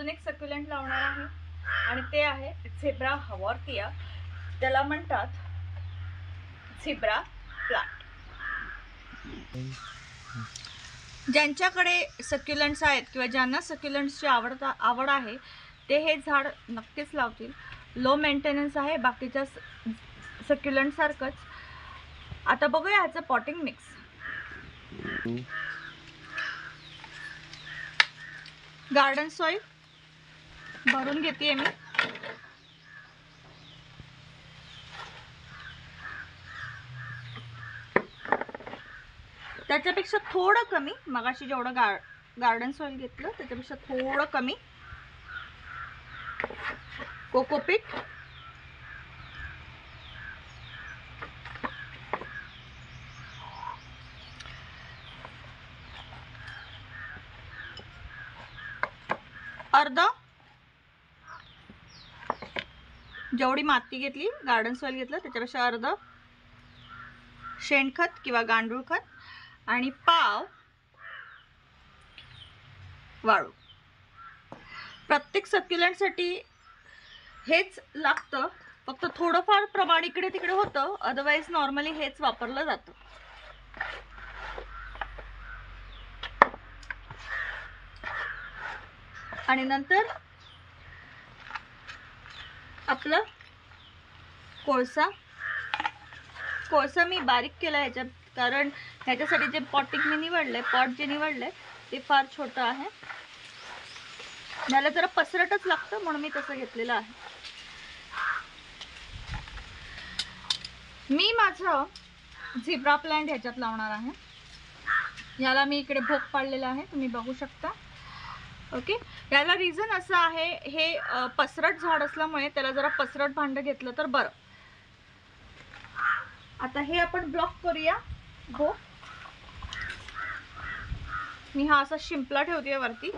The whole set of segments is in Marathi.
अजून एक सक्युलेंट लावणार आहे आणि ते आहे झेब्रा हवॉर्टिया, त्याला म्हणतात झेब्रा प्लांट. ज्यांच्याकडे सक्युलेंट्स आहेत किंवा ज्यांना सक्युलेंट्सची आवड आहे ते हे झाड नक्कीच लावतील. लो मेंटेनन्स आहे बाकीच्या सक्युलेंट सारखंच. आता बघूया ह्याचं पॉटिंग मिक्स. गार्डन सॉइल भरून घेते मी. त्याच्यापेक्षा थोडं कमी, मगाशी जेवढं गार्डन सॉइल घेतलं त्याच्यापेक्षा थोडं कमी कोकोपीट. अर्ध जेवढी माती घेतली, गार्डन सॉइल घेतलं त्याच्यापेक्षा अर्ध शेणखत किंवा गांडूळ खत आणि पाव वाळू. प्रत्येक सक्युलेंटसाठी हेच लागतं, फक्त थोडंफार प्रमाण इकडे तिकडे होतं, अदरवाईज नॉर्मली हेच वापरलं जातं. आणि नंतर आपलं कोळसा मी बारीक केला ह्याच्यात, कारण ह्याच्यासाठी जे पॉटिंग मी निवडले, पॉट जे निवडले ते फार छोटं आहे. मला जरा पसरटच लागतं म्हणून मी तसं घेतलेलं आहे. मी माझं झेब्रा प्लांट ह्याच्यात लावणार आहे. याला मी इकडे भोक पाडलेला आहे, तुम्ही बघू शकता. ओके, याला रिझन असं आहे, हे पसरट झाड असल्यामुळे त्याला जरा पसरट भांड घेतलं तर बरं. आता हे आपण ब्लॉक करूया. भोक मी हा असा शिंपला ठेवते वरती,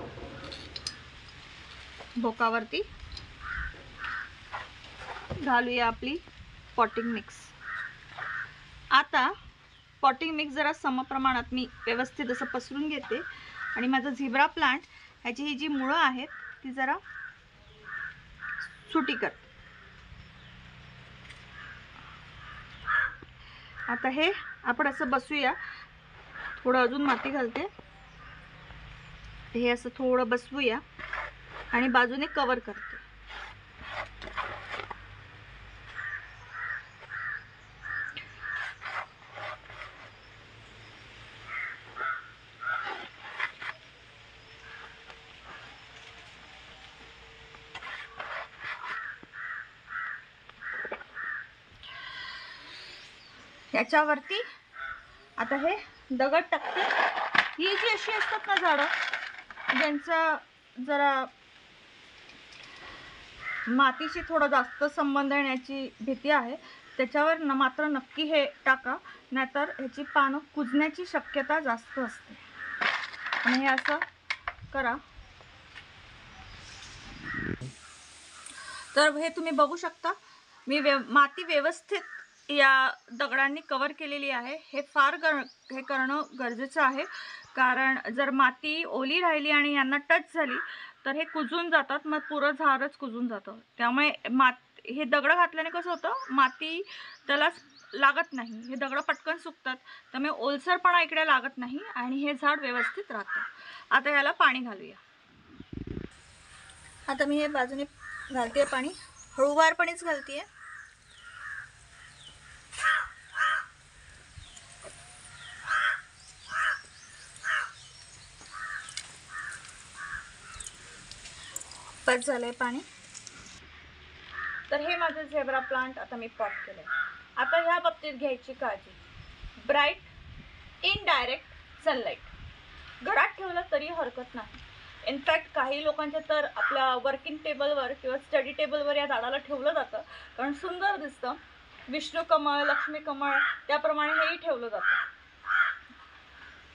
भोकावरती घालूया आपली पॉटिंग मिक्स. आता पॉटिंग मिक्स जरा समप्रमाणात मी व्यवस्थित असं पसरून घेते आणि माझा झेब्रा प्लांट ह्याची ही जी मुळं आहेत ती जरा सुटी कर. आता हे आपण असं बसूया, थोडं अजून माती घालते, हे असं थोडं बसवूया आणि बाजूने कव्हर करते. याच्यावरती आता हे दगड टाकते. ही जी अशी असतात ना झाडं, ज्यांचा जरा मातीशी थोडा जास्त संबंध येण्याची भीती आहे, त्याच्यावर मात्र नक्की हे टाका, नाहीतर ह्याची पानं कुजण्याची शक्यता जास्त असते. आणि हे असं करा. तर हे तुम्ही बघू शकता, मी माती व्यवस्थित या दगडांनी कव्हर केलेली आहे. हे फार हे करणं गरजेचं आहे, कारण जर माती ओली राहिली आणि यांना टच झाली तर हे कुजून जातात, मग पुरं झाडच कुजून जातं. त्यामुळे हे दगड घातल्याने कसं होतं, माती त्याला लागत नाही, हे दगड पटकन सुकतात, त्यामुळे ओलसरपणा इकडे लागत नाही आणि हे झाड व्यवस्थित राहतं. आता याला पाणी घालूया. आता मी हे बाजूने घालते पाणी, हळूवारपणेच घालते. बस झालंय पाणी. तर हे माझं झेब्रा प्लांट आता मी पॉट केलंय. आता ह्या बाबतीत घ्यायची काळजी, ब्राईट इनडायरेक्ट सनलाईट घरात ठेवलं तरी हरकत नाही. इनफॅक्ट काही लोकांच्या तर आपल्या वर्किंग टेबलवर किंवा स्टडी टेबलवर या झाडाला ठेवलं जातं, कारण सुंदर दिसतं. विष्णू कमळ, लक्ष्मी कमळ त्याप्रमाणे हेही ठेवलं जातं.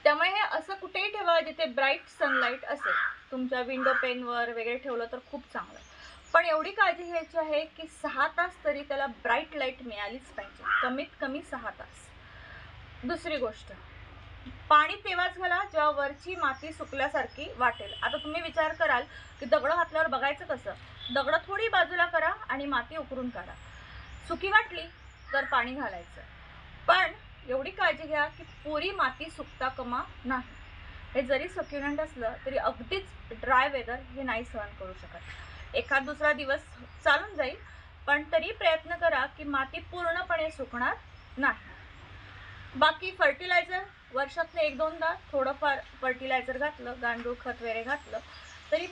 त्यामुळे हे असं कुठेही ठेवा जिथे ब्राईट सनलाईट असेल. तुमच्या विंडो पेनवर वगैरे ठेवलं तर खूप चांगलं. पण एवढी काळजी घ्यायची आहे की 6 तास तरी त्याला ब्राईट लाईट मिळालीच पाहिजे, कमीत कमी 6 तास. दुसरी गोष्ट, पाणी तेव्हाच घाला जेव्हा वरची माती सुकल्यासारखी वाटेल. आता तुम्ही विचार कराल की दगड घातल्यावर बघायचं कसं. दगड थोडी बाजूला करा आणि माती उकरून काढा. सुकी वाटली तर पाणी घालायचं, पण एवढी काळजी घ्या की पुरी माती सुकता कामा नाही. हे जरी सक्युलंट असलं तरी अगदीच ड्राय वेदर हे नाही सहन करू शकत. एखाद दुसरा दिवस चालून जाईल, पण तरी प्रयत्न करा की माती पूर्णपणे सुकणार नाही. बाकी फर्टिलायझर वर्षातून 1-2दा थोडंफार फर्टिलायझर घातलं, गांडूळ खत वगैरे घातलं तरी